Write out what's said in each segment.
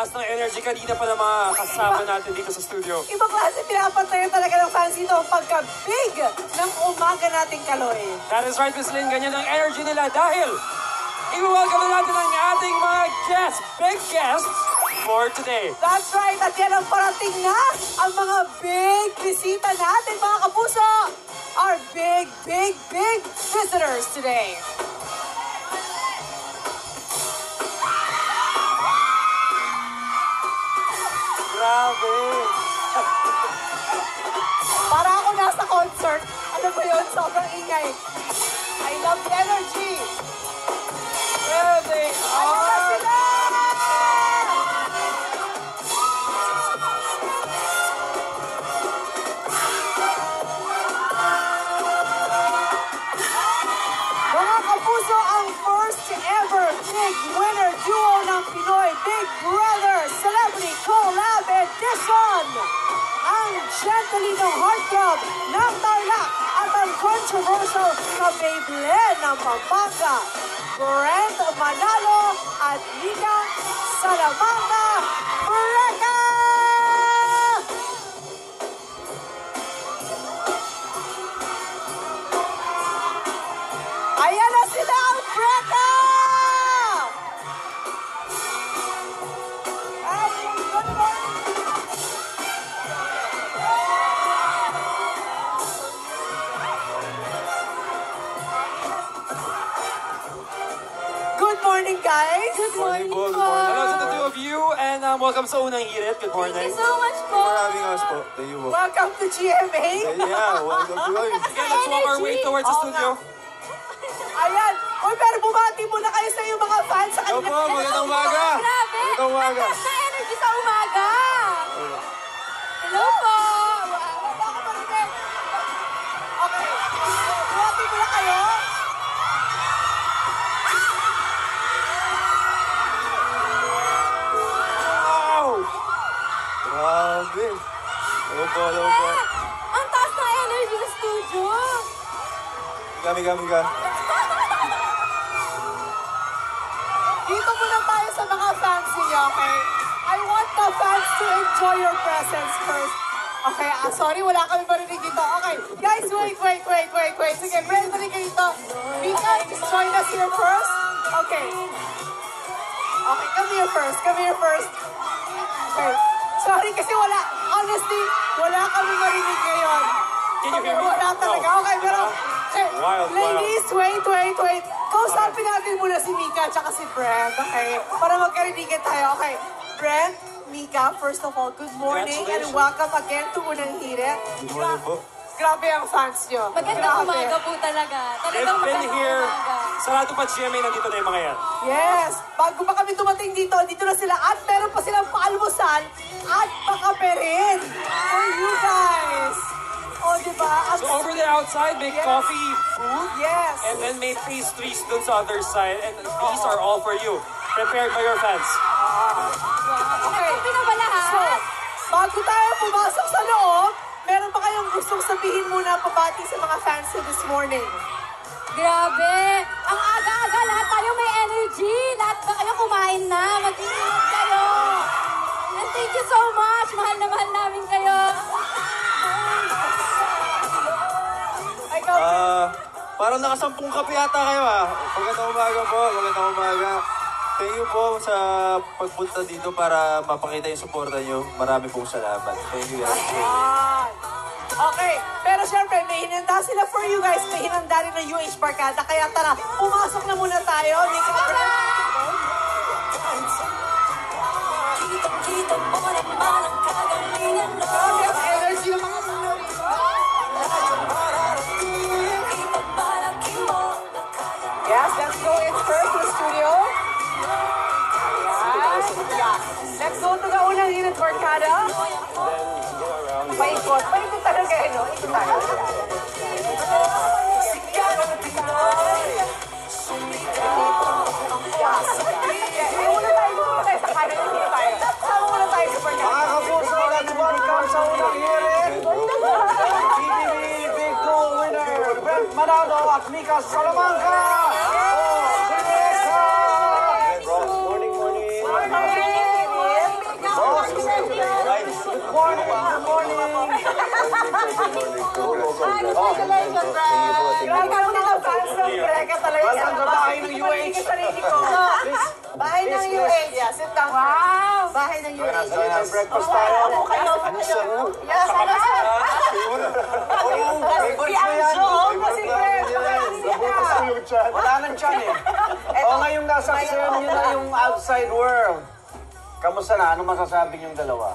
taas ng energy kanina pa ng mga kasama natin dito sa studio. Ibang klase pinapantayan talaga ng fans dito ang pagka-big ng umaga nating Kaloy. That is right, Miss Lynn. Ganyan ang energy nila dahil i-welcome na natin ang ating mga guests, big guests for today. That's right. At yan ang parating na ang mga big bisita natin, mga kapuso. Our big visitors today. Grabe. Para ako nasa concert. Ano ba yun? Sobrang ingay. I love the energy. There they Ano na are. sila? Mga kapuso, ang first ever big winner duo ng Pinoy Big Brother Celebrity Collab Edition. Ang Gentilino Heartthrob ng Tarlac at ang controversial na Beyblade ng Pampanga, Brent Manalo at Mika Salamanca Breca! Ayan na sila ang Breca! Ay, good morning! Good morning, guys! Good morning po! Hello to the two of you and welcome sa Unang Hirit. Good morning. Thank you so much po! For having us po. Thank you po. Welcome to GMA! Yeah, welcome to guys. Again, let's walk our way towards the Oo studio. Ayan! Uy, pero bumati muna kayo sa iyong mga fans sa Hello kanila. po, magandang umaga. Grabe! Magandang umaga. Ang taas na energy sa umaga! Hello po! Wala ka marinig. Okay. Bumati muna kayo. Wow! Grabe. Hello po, hello po. Ang taas na energy sa studio. Gami ka. Dito muna tayo sa mga fans niyo, okay? I want the fans to enjoy your presence first. Okay, sorry, wala kami marinig dito. Okay, guys, wait. Sige, Brent, marinig ka dito. Mika, just join us here first. Okay. Okay, come here first. Okay. Sorry kasi wala, honestly, wala kami marinig ngayon. Can you hear me? Wala talaga. No. Okay, pero, okay, Wild. ladies, wait. Kausapin natin muna si Mika at si Brent, okay? Para magkarinigan tayo, okay? Brent, Mika, first of all, good morning and Congratulations. welcome again to Unang Hirit. Good morning po. Grabe ang fans nyo. Magandang Grabe. umaga po talaga. They've Talagang been magandang here. umaga. Sarado pa GMA, nandito na yung mga yan. Yes! Bago pa kami dumating dito na sila at meron pa silang paalmusal at pakape rin for you guys. O, diba? At, So over there outside, may coffee, food, yes. and then may pastries dun sa other side. And these are all for you. Prepared by your fans. Okay. Pinabala ha? So, bago tayo pumasok sa loob, meron pa kayong gustong sabihin muna pabati sa mga fans nyo this morning? Grabe. Ang aga-aga, lahat tayo may energy. Lahat ba kayo kumain na? Mag-iingat kayo. And thank you so much. Mahal na mahal namin kayo. Ay, ikaw, Parang nakasampung kape yata kayo Magandang umaga po, magandang umaga. Thank you po sa pagpunta dito para mapakita yung suporta nyo. Marami pong salamat. Thank you guys. Yan. Okay, pero syempre, may hinanda sila for you guys. May hinanda rin ng UH Barkada. Kaya tara, pumasok na muna tayo. Mika, grabe ang energy ng mga Pinoy. Yes, let's go in first to the studio. Ayan. Let's go to the Unang Hirit Barkada. Paikot talaga eh, no? Ikot tayo. Muna tayo sa kanan. Dito tayo. Sama muna tayo sa Barkada. Mga kapuso, let's welcome sa Unang Hirit. PBB Big Two winner, Brent Manalo at Mika Salamanca. Morning. may breakfast tayo. Ano sarap? Yes, ano sir? Favorite mo yan. Favorite namin yan. Nabutas ko yung chan. Wala nang chan eh. O ngayong nasaksihan nyo na yung outside world. Kamusta na? Ano masasabi niyong dalawa?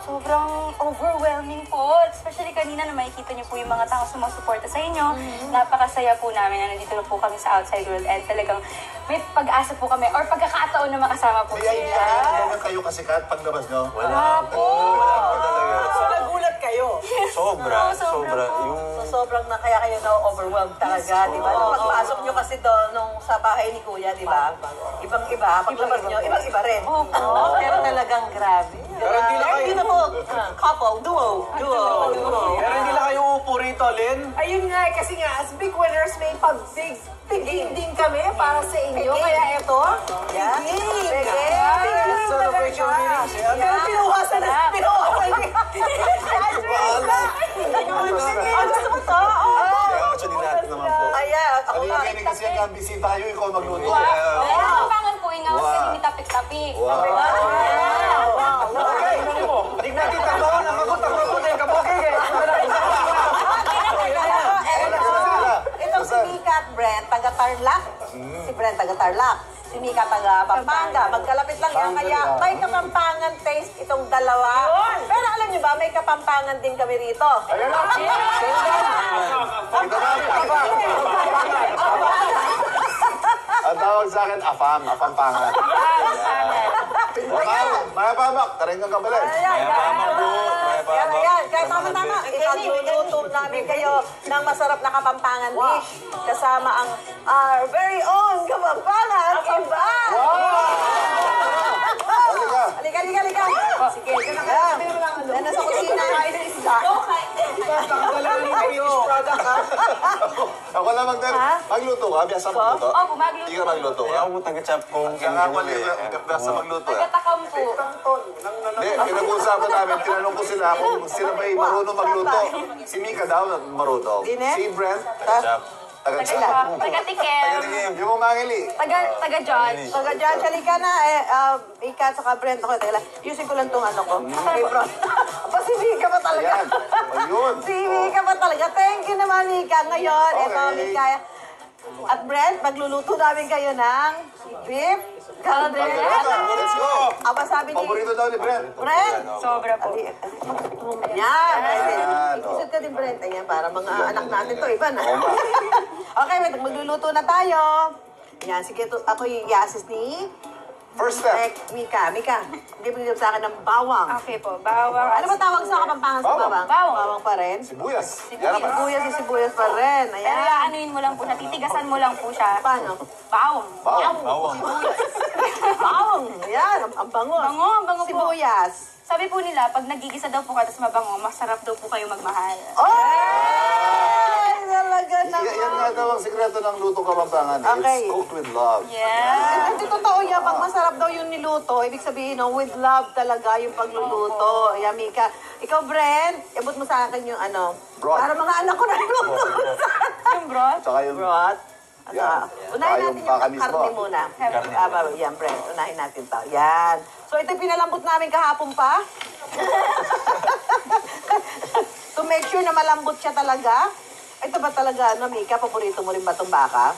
Sobrang overwhelming po. Especially kanina na makikita niyo po yung mga taong sumusuporta sa inyo. Napakasaya po namin na nandito na po kami sa outside world and talagang may pag-asa po kami or pagkakataon na makasama po May idea sila. kayo kung kayo kasikat paglabas nyo? Wala po. Wala po talaga. So, nagulat kayo. Sobra, Oo, sobra po. Yung So, sobrang na kaya kayo na-overwhelmed talaga, di ba? Nung pagpasok nyo kasi doon, nung sa bahay ni Kuya, di ba? Ibang-iba, paglabas nyo, ibang-iba rin. Pero talagang grabe. Pero hindi na kayo- Beautiful couple, duo. Pero hindi lang kayo upo rito, Lynn. Ayun nga, kasi nga, as big winners, may pag-big din kami para sa inyo. Kaya ito, big Celebration meeting. Pero pinuhasan na. Gusto mo to? actually lahat naman po. Ayan, ako Ano yung lang. ganyan kasi ang busy tayo, ikaw magluto. Ay, nakampangan po, ingawas Wow. kami ni tapik-tapik. Okay, tignan natin tabawan ang magutak-magut eh. Kabukig eh. Itong si Mika at Brent, taga-Tarlac. Si Brent, taga-Tarlac. Si Mika, taga-Pampanga. Magkalapit lang yan. Kaya may kapampangan taste itong dalawa. Pero alam niyo ba, may kapampangan din kami rito. Ayan na. Ito na. Ang tawag sa akin, afam, afampangan. Maya pamak, taringan ka pala. Mayapamak po, mayapamak. Ayan, kaya tama-tama. Ipagluluto namin kayo ng masarap na kapampangan dish. Kasama ang our very own kapampangan, iba! Halika. Halika. Sige, dyan na kayo. Yan na sa kusina. Ako lang magluto ka, biyasa magluto. Opo, magluto. Hindi ka magluto. Kaya ako po taga-chop kung Kaya ako biyasa magluto. Taga-takam po. Hindi, pinag-uusapan namin, tinanong ko sila kung sila ba'y marunong magluto. Si Mika daw marunong. Dine? Si Brent, chop. taga-chop. Taga-tikem. Yung mamangili. Taga-judge. Taga dyan, halika na. Mika at saka Brent. Ako, teka lang. Yusin ko lang tong ano ko. Apron. Aba, si Mika pa talaga. Ayan. Ayun. Si Mika pa talaga. Thank you naman, Mika. Ngayon, Okay. eto, Mika. At Brent, magluluto namin kayo ng beef caldereta. Let's go. Aba, sabi ni Paborito daw ni Brent. Brent. Sobra po. Yan. Ikusot ka din, Brent. Ayan, para mga anak natin to. Iba na. Okay, wait. Magluluto na tayo. Yan, sige. Ako yung i-assist ni First step. Mika. Mika, hindi mo sa akin ng bawang. Okay po, bawang. Ano ba tawag sa kapampangan sa bawang? Bawang. Bawang pa rin. Sibuyas. Yan naman. Sibuyas pa rin. Pero Ayan. anuin mo lang po siya, titigasan mo lang po siya. Paano? Bawang. Bawang. Bawang. Ayan, ang bango. Ang bango po. Sibuyas. Sabi po nila, pag nagigisa daw po ka, tapos mabango, masarap daw po kayo magmahal. Ay, talaga Yan nga naman. daw ang sikreto ng luto kapampangan. Okay. It's cooked with love. Yeah. Hindi totoo yan. Pag masarap daw yung niluto, ibig sabihin, no, with love talaga yung pagluluto. Ayan, Mika. Ikaw, Brent, ibot mo sa akin yung ano. Broth. Para mga anak ko na niluto. Yung broth. Tsaka yung... Broth. Yan. Unahin Yung natin yung kakamis mo. karne muna. Yan, Brent. Unahin natin to. Yan. So, ito yung pinalambot namin kahapon pa. To make sure na malambot siya talaga. Ito ba talaga, ano, Mika? Paborito mo rin ba itong baka?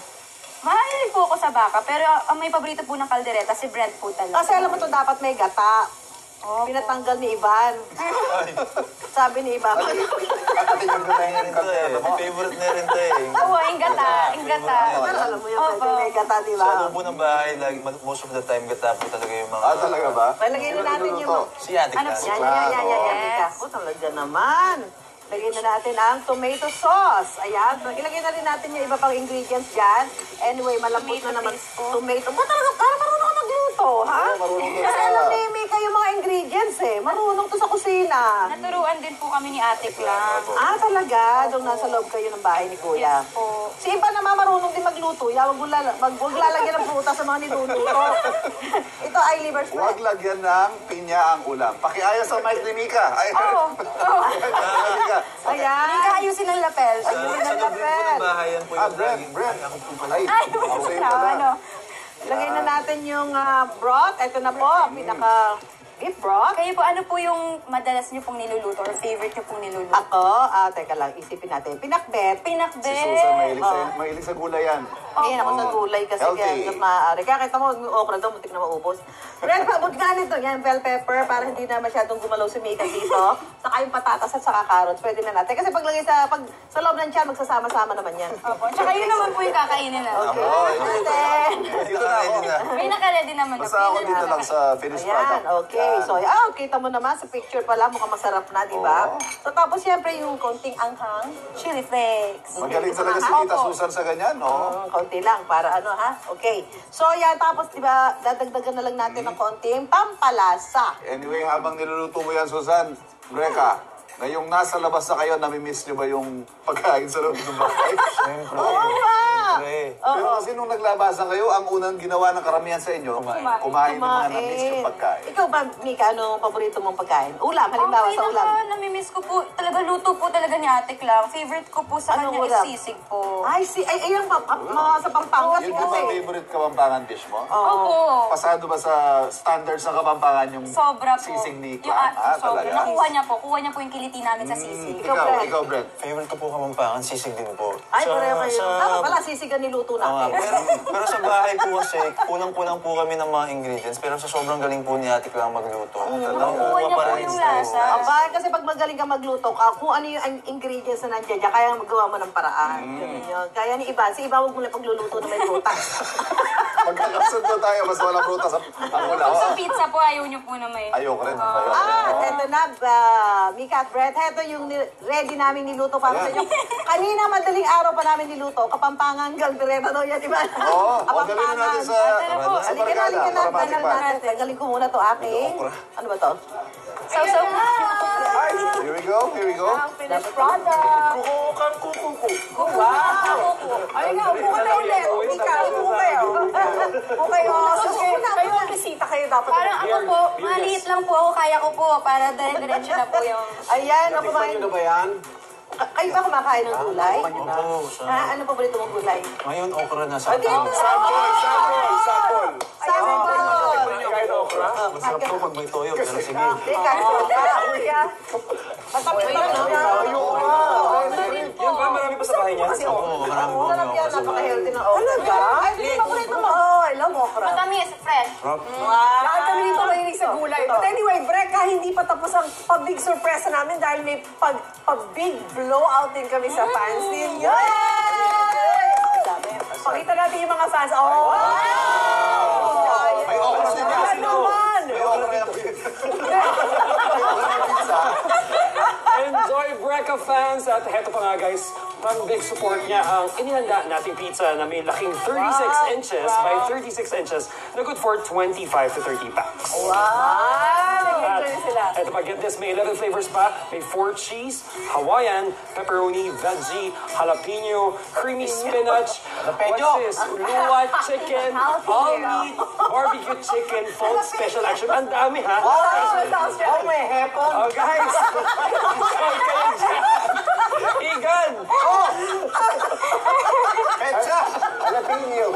Mahilig po ako sa baka, pero ang may paborito po ng kaldereta, si Brent po talaga. Kasi alam mo ito, dapat may gata. Pinatanggal ni Ivan. Sabi ni Ivan. Kakatingin ko na yun ito eh. Favorite na rin ito eh. Oo, ingata. Pero alam mo yun, Opo. may gata, di Sa ba? lubo ng bahay, lagi, most of the time, gata po talaga yung mga... Ah, talaga ba? Palagay na natin yung... Si Ate Ano Cass. Yan, Mika. Oh, talaga naman. Lagyan na natin ang tomato sauce. Ayan. Ilagay na rin natin yung iba pang ingredients dyan. Anyway, malambot na naman. Tomato. Ba talaga? Para marunong ka magluto, ha? marunong Kasi ka. alam ni Mika yung mga ingredients eh. Marunong to sa kusina. Naturuan din po kami ni Ate Clam. Ah, talaga? Doon nasa loob kayo ng bahay ni Kuya. Po. Si Iba naman marunong din magluto. Wag lalagyan ng prutas sa mga niluluto. Ito ay liver Huwag spread. lagyan ng pinya ang ulam. Pakiayos sa mic ni Mika. Ay, Mika. Ayan. Mika, ayusin ang lapel. Sa loob po ng bahay, yan po Ah, yung Brent, laging... Brent. Ako po pala. Ay, Ay, ako sa'yo ano? pala. Lagay na natin yung broth. Ito na po, ang pinaka Beef broth? Kayo po, ano po yung madalas niyo pong niluluto or favorite niyo pong niluluto? Ako, teka lang, isipin natin. Pinakbet. Pinakbet. Si Susan, mahilig sa gulay yan. Ngayon ako sa gulay kasi Healthy. kaya maaari. Kaya kita mo, yung okra daw, muntik na maubos. Red pabot nga nito. Yan, bell pepper para hindi na masyadong gumalaw si Mika dito. Saka yung patatas at saka carrots. Pwede na natin. Kasi paglagay sa loob ng tiyan, magsasama-sama naman yan. Opo. Tsaka yun naman po yung kakainin na. Okay. Natin. Dito na ako. Pinaka-ready naman na. Basta ako dito lang sa finished Ayan, product. okay. Yan. So, kita mo naman sa picture pala, mukhang masarap na, di ba? So, tapos syempre yung konting anghang. Chili flakes. Magaling talaga si Tita Susan sa ganyan, no? Konti lang, para ano ha? Okay. So, yan, tapos di ba, dadagdagan na lang natin ng konting pampalasa. Anyway, habang niluluto mo yan, Susan, Breka, ngayong nasa labas na kayo, namimiss nyo ba yung pagkain sa loob ng bahay? Oo nga! Pero kasi nung naglabasan kayo, ang unang ginawa ng karamihan sa inyo, kumain ng mga namiss yung pagkain. Ikaw ba, Mika, ano paborito mong pagkain? Ulam, halimbawa Okay sa ulam. naman, namimiss ko po, talaga luto po talaga ni Ate Clang. Favorite ko po sa Anong kanya ulam? is sisig po. Ay, yung mga sa Pampangas Yun di ba kasi. favorite Kapampangan dish mo? Opo. Pasado ba sa standards ng Kapampangan yung Sobra po. sisig ni Yung, Clang? sobra. Talaga? Kuha niya po yung kiliti namin sa sisig. Ikaw, Brent. Favorite ko po Kapampangan, sisig din po. Ay, pareho kayo. Tama pala, sisigan niluto natin. Pero sa bahay po kasi, kulang-kulang po kami ng mga ingredients. Pero sa sobrang galing po ni Ate Clang magluto. Nakukuha niya po yung lasa. Aba, kasi pag magaling ka magluto, kung ano yung ingredients na nandiyan, kaya magawa mo ng paraan. Ganun yun. Kaya ni Ivan, si Ivan, huwag mo na pagluluto na may prutas. Magkakasundo tayo, mas wala prutas ang wala. Sa pizza po, ayaw niyo po na may... Ayoko rin. Ayoko rin. Eto na, Mika at Brett, eto yung ready namin niluto para sa inyo. Kanina, madaling araw pa namin niluto, Kapampangan galdereta daw yan, di ba? Oo, galing na natin sa Halika na, halika na, para matikman. natin. Galing ko muna to aking. Ano ba to? Sausaw na. Ay, here we go, here we go. Finished product. Kukukan kukuku. Ay nga, upo ka na ulit. Mika, upo kayo. Upo kayo. Kayo ang bisita kayo dapat. Parang ako po, maliit lang po ako, kaya ko po, para dire-diretso na po yung... Ayan, ang Natikman kumain. nyo na ba yan? Kayo ba kumakain ng gulay? Opo, Ha? Ano paborito mong gulay? Ngayon, okra na sa Dito! Sample! Sample! Masarap po pag may toyo, pero sige. Teka, masarap yan, no? Yan ba? Marami pa sa bahay niya? Oo, marami po Masarap may yan, okra sa bahay. napaka-healthy ng okra. Talaga? Ay, hindi paborito mo. Oo, I love okra. Matamis, fresh. Lahat kami dito mahilig sa gulay. But anyway, Breka, hindi pa tapos ang pag-big surpresa namin dahil may pag-big blowout din kami sa fans ninyo. Pakita natin yung mga fans. Oh! May okra din yan. Yan naman! May okra din. Enjoy Breka fans! At heto pa nga guys, pang big support niya ang inihanda nating pizza na may laking 36 inches by 36 inches na good for 25 to 30 packs. Nag-enjoy sila. Eto pa, get this, may 11 flavors pa. May 4 cheese, Hawaiian, pepperoni, veggie, jalapeno, creamy spinach, what's this? Lua chicken, all meat, barbecue chicken, full special action. Ang dami ha? Oh, may hepon! Oh guys! Enjoy kayo dyan! Igan! Petsa! Jalapeno!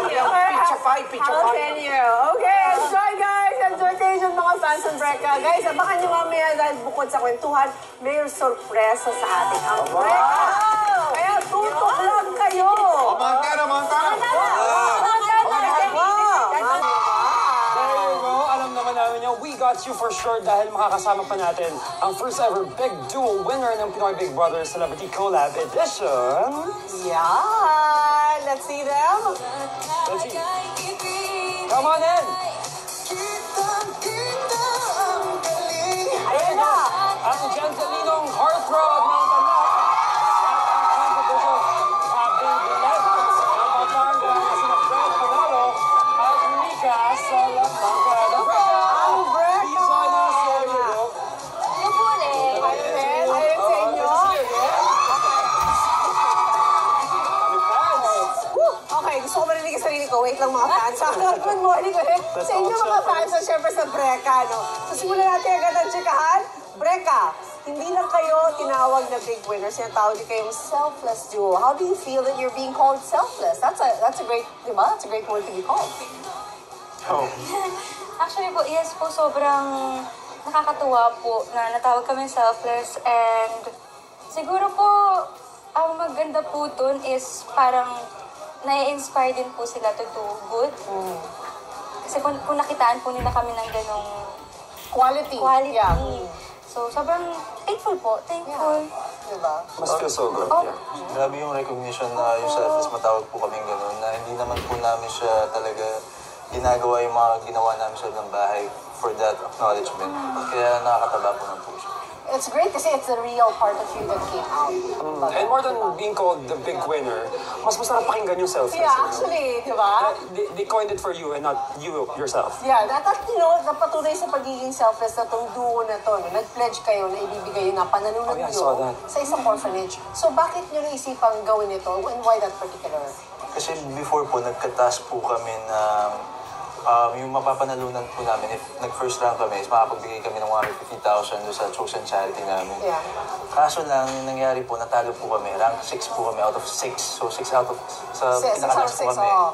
Pizza fight! Jalapeno. Okay, enjoy guys! Enjoy kayo dyan mga fans ng Breka. Guys, abangan nyo mamaya dahil bukod sa kwentuhan, may sorpresa sa ating ang Breka. Kaya tutok lang kayo! Montana! There you go. Alam naman namin niya, we got you for sure dahil makakasama pa natin ang first ever Big Duo winner ng Pinoy Big Brother Celebrity Collab Edition. Yan! Let's see them. Let's see. Come on in! Ayan na! Ang Gentelinong heartthrob ng Tanak at ang controversial Big Led ng Pampanga na sina Fred Panalo at Mika Salamanca. The Breka! Ang Breka! Please join us here, you go. Yung po ulit. Ayan sa inyo. Okay, gusto ko marinig ang sarili ko. Wait lang mga fans. Good morning ulit sa inyo mga fans at syempre sa Breka. No? So simulan natin agad ang tsikahan. Breka, hindi lang kayo tinawag na big winners. Tinatawag din kayong selfless duo. How do you feel that you're being called selfless? That's a great, di ba? That's a great word to be called. Actually po, yes po, sobrang nakakatuwa po na natawag kami selfless and siguro po, ang maganda po dun is parang nai-inspire din po sila to do good. Kasi kung nakitaan po nila kami ng ganong Quality. quality. Yeah. So, sobrang thankful po. Thankful. Diba? Must feel so good. Oh, Yeah. Grabe yung recognition na yung selfless matawag po kaming gano'n na hindi naman po namin siya talaga ginagawa yung mga ginawa namin sa ng bahay for that acknowledgement. Kaya nakakataba po ng puso. It's great kasi it's a real part of you that came out. And more than being called the big winner, mas masarap pakinggan yung selfless. Yeah, you know? actually, di ba? They coined it for you and not you yourself. Yeah, that you know, napatunay sa pagiging selfless na tong duo na to. No? Nag-pledge kayo na ibibigay yung napanalunan Oh, yeah, I nyo saw that. sa isang orphanage. So bakit nyo naisipang gawin ito and why that particular? Kasi before po, nagka-task po kami na yung mapapanalunan po namin, if nag-first round kami, is makapagbigay kami ng 150,000 doon sa chosen charity namin. Yeah. Kaso lang, yung nangyari po, natalo po kami. Rank 6 po kami out of 6. So 6 out of, sa Six pinaka-last out of po six, kami. oo.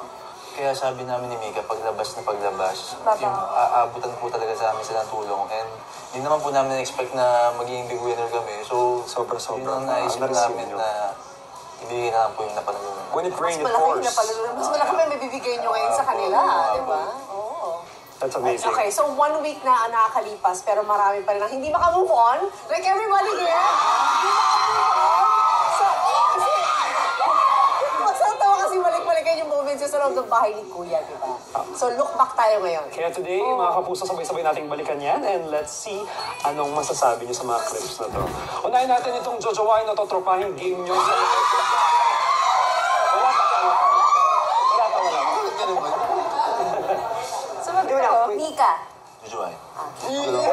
Kaya sabi namin ni Mika, paglabas na paglabas, yung aabutan po talaga sa amin sila ng tulong. And hindi naman po namin expect na magiging big winner kami. So, Sobra-sobra. yun ang naisip Na-receive namin nyo. na ibigay na lang po yung napanalunan. When it Mas rained, it malaki pours. na palunan. Mas malaki na mabibigay nyo ngayon sa kanila. Di ba? Oo. That's amazing. Okay, so 1 week na nakakalipas pero marami pa rin ang hindi makamove on. Like everybody here. Hindi makamove on. So, kasi, masarap tawa kasi balik-balik yung moments sa loob ng bahay ni Kuya, di ba? So, look back tayo ngayon. Kaya today, mga kapuso, sabay-sabay nating balikan yan and let's see anong masasabi niyo sa mga clips na to. Unahin natin itong Jojowain na totropahin game nyo. Wala pa. sumagot ako. Mika. Jujuay. Ano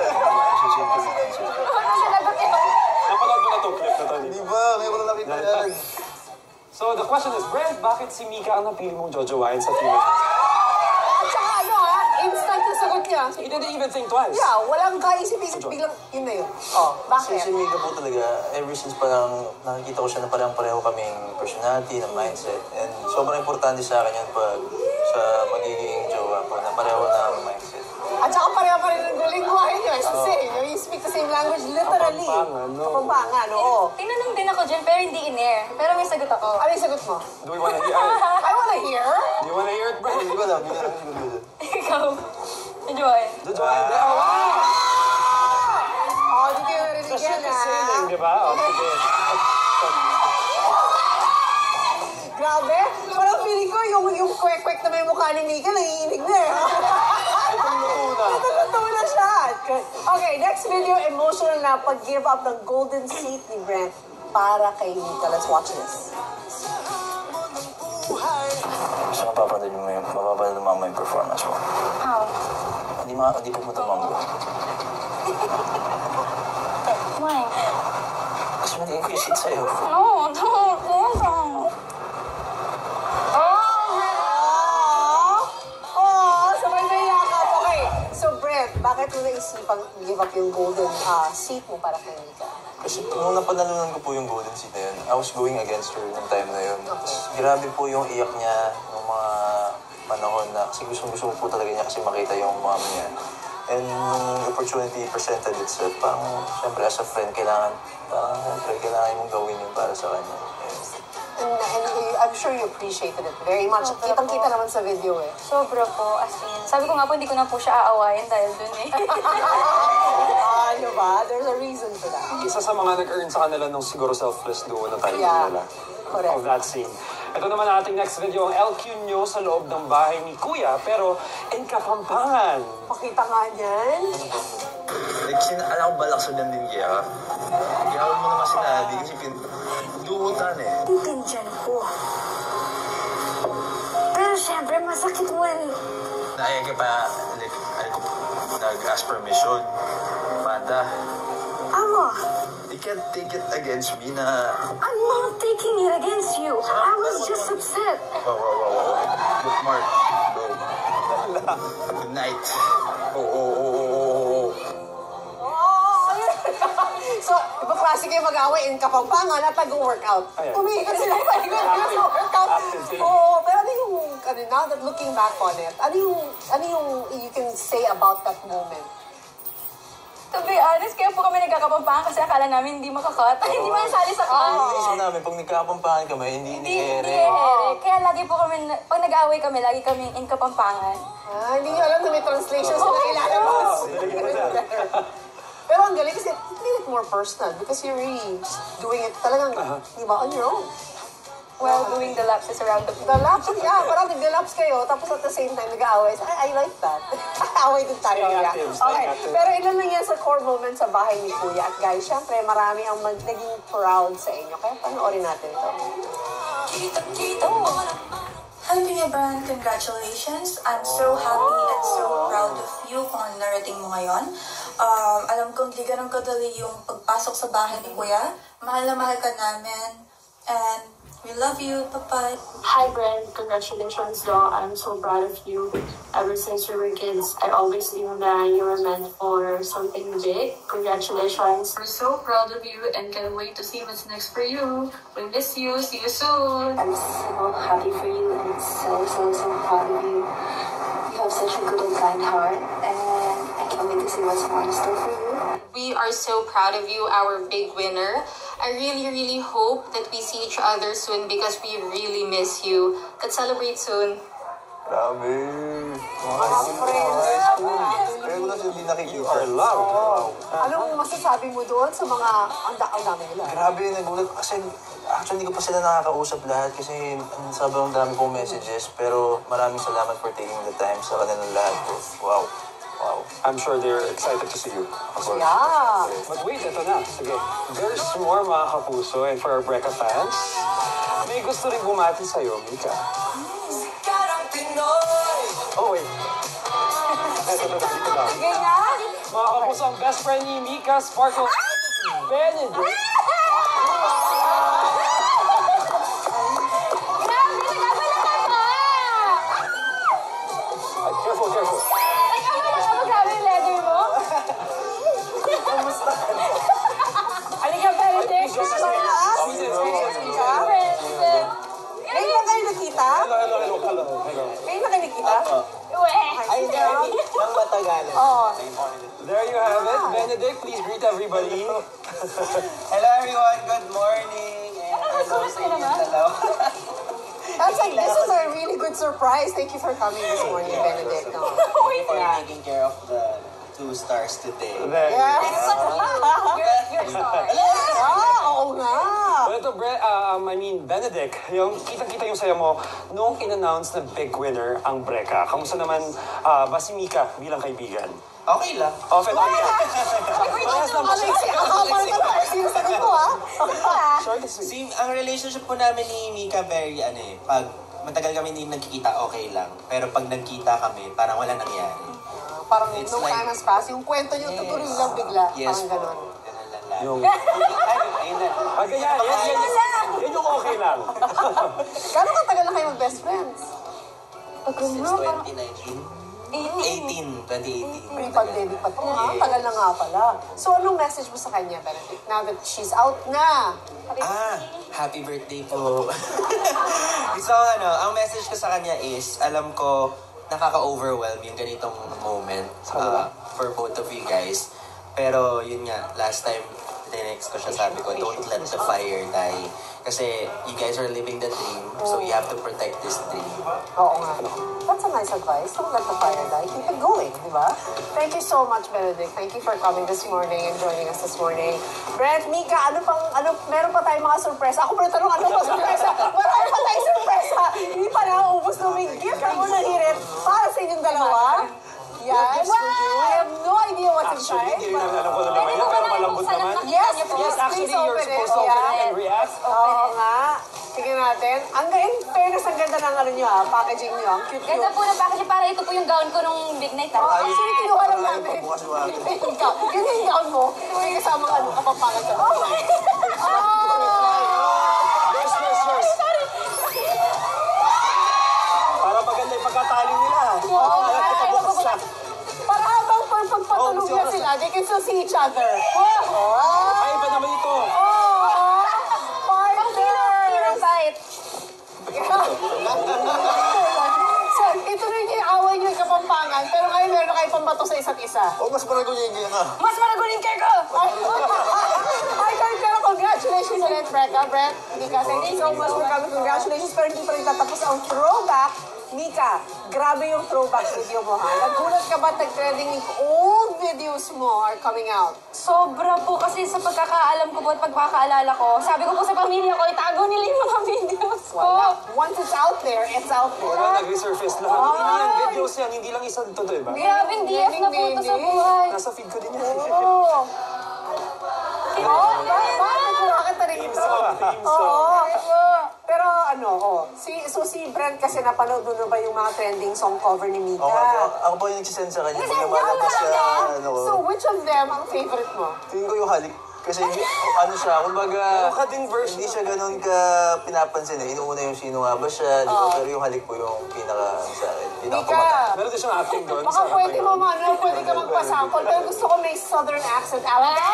sinagot ko? Napanood mo na itong clip na to. Di ba? Ngayon ko lang nakita yan. So the question is, Brent, bakit si Mika ang napili mong Jojowain sa team? At saka ano instant yung sagot niya. He didn't even think twice. Yeah, walang kaisip-isip, biglang yun na yun. Oh, Kasi bakit? si Mika po talaga, ever since parang nakikita ko siya na parang pareho kaming personality, na mindset. And sobrang importante sa akin yan pag sa magiging jowa po, na pareho na mindset. At saka pareho pa rin ng lingwahe niyo. It's the same. You speak the same language literally. Kapampangan, no? Kapampangan, oo. Tinanong din ako dyan, pero hindi in-air. Pero may sagot ako. Ano yung sagot mo? Do we wanna hear? I wanna hear. Do you wanna hear it, Brent? Hindi ko alam, hindi ko alam, hindi ko alam. Ikaw. Enjoy. Jojowain, oh, wow! Oh, di kayo narinig The ship yan, is sailing, di ba? Oh, sige. Grabe. Parang feeling ko yung kwek-kwek na may mukha ni Mika, nangiinig na eh. Natutuwa na siya. Okay, next video, emotional na pag-give up ng golden seat ni Brent para kay Mika. Let's watch this. Gusto ko mapapanood naman yung performance mo. How? Hindi pupunta mambo. Why? Kasi matigil ko yung seat sa'yo. No, don't. Sabay na yakap. Okay, so Brent, bakit mo naisipang give up yung golden seat mo para kay Mika? Kasi nung napanalunan ko po yung golden seat na yun, I was going against her nung time na yun. Tapos grabe po yung iyak niya nung mga panahon na kasi gusto po talaga niya kasi makita yung mom niya. And nung opportunity presented itself, parang siyempre as a friend, kailangan mong gawin yun para sa kanya. And I'm sure you appreciated it very much. Kitang-kita naman sa video eh. Sobra po, as in. Sabi ko nga po, hindi ko na po siya aawayin dahil dun eh. Ano ba? There's a reason for that. Isa sa mga nag-earn sa kanila nung siguro selfless duo na tayo Yeah. nila. Correct. Of that scene. Ito naman ang ating next video, ang LQ nyo sa loob ng bahay ni Kuya, pero in Kapampangan. Pakita nga niyan. Alam ko balak sa din kaya. Kaya mo naman sinabi kasi duutan eh. Intindihan ko. Pero syempre, masakit mo eh. Naya ka pa, nag-ask permission. Mata, Amo, you can't take it against me na... I'm not taking it against you. I was just upset. Wow. Look, Mark, bro. Good night. Oh. So, iba klase kayo mag-away in Kapampangan at nag-workout. Ayan. Umiikat sila sa workout. Active team. Oo, pero ano yung now that looking back on it, ano yung you can say about that moment? To be honest, kaya po kami nagkakapampangan kasi akala namin hindi makakat. Hindi masali sa cut. Isip namin, pag nagkakapampangan kami, hindi Hindi ere. Kaya lagi po kami, pag nag-aaway kami, lagi kami in Kapampangan. Hindi nyo alam na may translation sa ilalabas. Pero ang galing kasi it made it more personal because you're really doing it talagang, di ba, on your own. While doing the lapses around the The laps, yeah, parang nag-laps kayo, tapos at the same time nag-aaway. I like that. Away din tayo. Yeah. Okay, pero ilan lang yan sa core moments sa bahay ni Kuya. At guys, syempre, marami ang naging proud sa inyo. Kaya panoorin natin ito. Hi, Kuya Bran. Congratulations. I'm so happy and so proud of you kung ano narating mo ngayon. Alam kong di ganun kadali yung pagpasok sa bahay ni Kuya. Mahal na mahal ka namin. And we love you. Bye-bye. Hi, Brent. Congratulations, doll. I'm so proud of you. Ever since we were kids, I always knew that you were meant for something big. Congratulations. We're so proud of you and can't wait to see what's next for you. We miss you. See you soon. I'm so happy for you and so proud of you. You have such a good and kind heart, and I can't wait to see what's more in store for you. We are so proud of you, our big winner. I really hope that we see each other soon because we really miss you. Let's celebrate soon. Grabe. Kaya ko na sila hindi nakikita. Anong masasabi mo doon sa mga ang dami nila? Grabe, nagulat. Kasi actually hindi ko pa sila nakakausap lahat kasi sobrang dami pong messages. Pero maraming salamat for taking the time sa kanilang lahat. Wow. I'm sure they're excited to see you. Yeah. But wait, ito na. Sige. There's more mga kapuso and for our Breka fans, may gusto rin bumati sa'yo, Mika. Oh, wait. Ito na. Sige nga. Mga kapuso, ang best friend ni Mika, Sparkle, Benedict. Careful. Ngayon na kayo nakita? Hello. Ngayon na kayo nakita? Ay, nang matagalan. There you have it. Benedict, please greet everybody. Hello everyone, good morning. And hello sa inyong dalawa. That's like, this is a really good surprise. Thank you for coming this morning, Benedict. No? For taking care of the 2 stars today. Yes. Oo nga. But ito, Benedict, yung kitang-kita yung saya mo nung in-announce na big winner ang Breka. Kamusta naman ba si Mika bilang kaibigan? Okay lang. Open on ka. Ang relationship po namin ni Mika very pag matagal kami hindi nagkikita, okay lang. Pero pag nagkita kami, parang wala nangyari. Parang nung time has passed, yung kwento niyo tutuloy lang bigla. Yes, parang gano'n. Yung... Yan yung okay lang. Gano'ng katagal na kayo mag-best friends? Since 2019? 2018. Pre-pandemic pa ito. Tagal na nga pala. So, anong message mo sa kanya, Benedict? Now that she's out na. Happy birthday po. So, ang message ko sa kanya is, alam ko, nakaka-overwhelm yung ganitong moment for both of you guys. Pero, yun nga, last time, tinext ko siya, sabi ko, don't let the fire die. Kasi you guys are living the dream, so you have to protect this dream. Oo nga. That's a nice advice. Don't let the fire die. Keep it going, di ba? Thank you so much, Benedict. Thank you for coming this morning and joining us this morning. Brent, Mika, meron pa tayong mga surpresa. Ako pa tanong, ano pa surpresa? Marami pa tayong surpresa. Hindi pa naubos na may gift ako na hirit para sa inyong dalawa. Yes. I have no idea what's inside. Actually, hindi rin alam ko na naman yan, pero malambot naman. Yes, actually, you're supposed to open it and react. Oo nga. Tingnan natin. In fairness, ang ganda ng packaging nyo. Ang cute. Ganda po ng packaging para ito po yung gown ko nung big night. Actually, kinuha lang namin. Yun yung gown mo. May kasama kapapangan ka. Para maganda yung pagkatali nila. Para habang pagpatulog na sila, they can still see each other. Ay, iba naman ito. Partner! Fight. Kapampangan, pero ngayon meron na kayo pambato sa isa't isa. O, mas maraguling ka. Mas maraguling kayo ko! Ay, pero congratulations ulit, Brecca. Brett, Mika, thank you so much for coming. Congratulations, pero hindi pa rin tatapos ang throwback. Mika, grabe yung throwback video mo, ha? Nagulat ka ba nag-trending yung old videos mo are coming out? Sobra po kasi sa pagkakaalam ko po at pagkakaalala ko, sabi ko po sa pamilya ko, itago nila yung mga videos ko. Wala. Once it's out there, it's out there. Wala, nag-resurface lahat. Hindi yan, videos yan, hindi lang isang to, diba? Grabe, DF na po ito sa buhay. Nasa feed ko din yan. Oo. Bakit kumakanta rin ito? Oo. Pero si Brent kasi napanood mo ba yung mga trending song cover ni Mika? Ako po yung nagsisend sa kanya. Pag lumalabas siya, So which of them ang favorite mo? tingin ko yung halik. Kasi siya, kumbaga, hindi siya ganun ka pinapansin eh. Inuuna yung sino nga ba siya, di ba? Pero yung halik po yung sa akin. Mika, Meron din siyang acting doon. baka pwede mo pwede ka magpasample, pero gusto ko may southern accent. Alabama!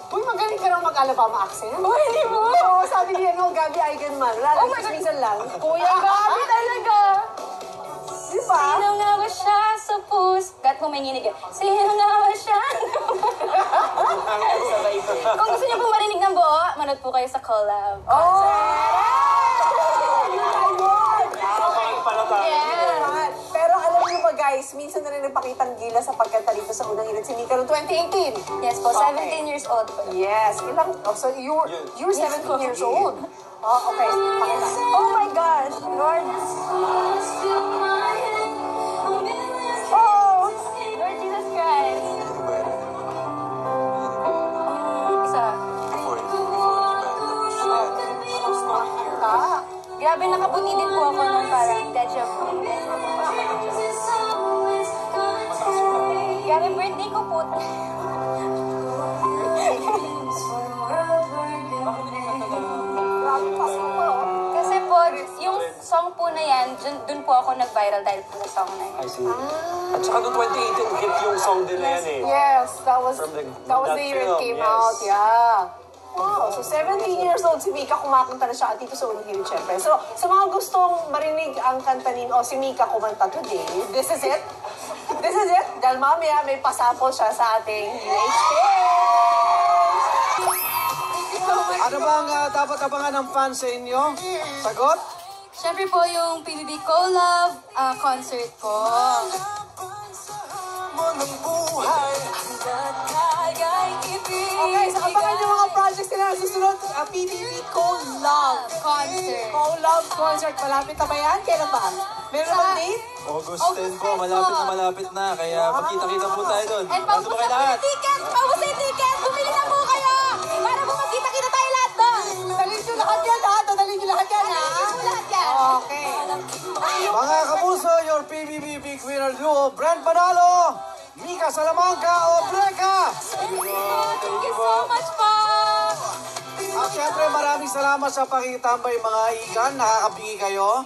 Uy, magaling ka lang mag-Alabama accent. Uy, hindi mo! Oo, sabi niya, Gabi Eigenman. Wala lang, minsan lang. Kuya Gabi talaga! Di ba? Sino nga ba siya sa pusgat mo may nginig? Sino nga ba siya? Kung gusto niyo po marinig ng buo, manood po kayo sa collab. Pero alam niyo ba guys, minsan na rin nagpakitang gila sa pagkanta dito sa unang hirit si Mika noong 2018. Yes po, 17 years old po. Yes. So you're 17 years old. Oh, okay. Pakita. Oh my gosh. Lord. Oh! Lord Jesus Christ. Isa. Grabe, nakaputi din po ako nun parang deja vu. Grabe, birthday ko po. Kasi po, yung song po na yan, dun po ako nag-viral dahil po sa song na yan. I see. At saka noong 2018, hit yung song din na yan eh. Yes, that was From the year it film, came yes. out. Yeah. Wow, so 17 years old si Mika, kumakanta na siya at dito sa unang hirit, syempre. So, sa mga gustong marinig ang kanta ni, si Mika kumanta today, this is it. This is it. Dahil mamaya may pasample siya sa ating UHK. Ano bang dapat abangan ng fans sa inyo? Sagot? Siyempre po yung PBB Collab concert ko. Okay, so abangan yung mga projects nila na susunod. PBB Collab Concert. Collab concert. Malapit na ba yan? Kailan ba? Meron na bang date? August 10 po, malapit na. Kaya magkita-kita po tayo doon. And Ano ba kayo lahat? ticket! Paubos na yung ticket! Bumili na po kayo! Para po magkita-kita tayo lahat doon! Dalhin nyo lahat yan, ha? Dalhin nyo lahat yan, ha? Lahat yan! Okay. Mga kapuso, your PBB Big Winner Duo, Brent Manalo, Mika Salamanca o Brecca! Thank you so much po! At syempre maraming salamat sa pakikitambay mga ikan, nakakabigi kayo.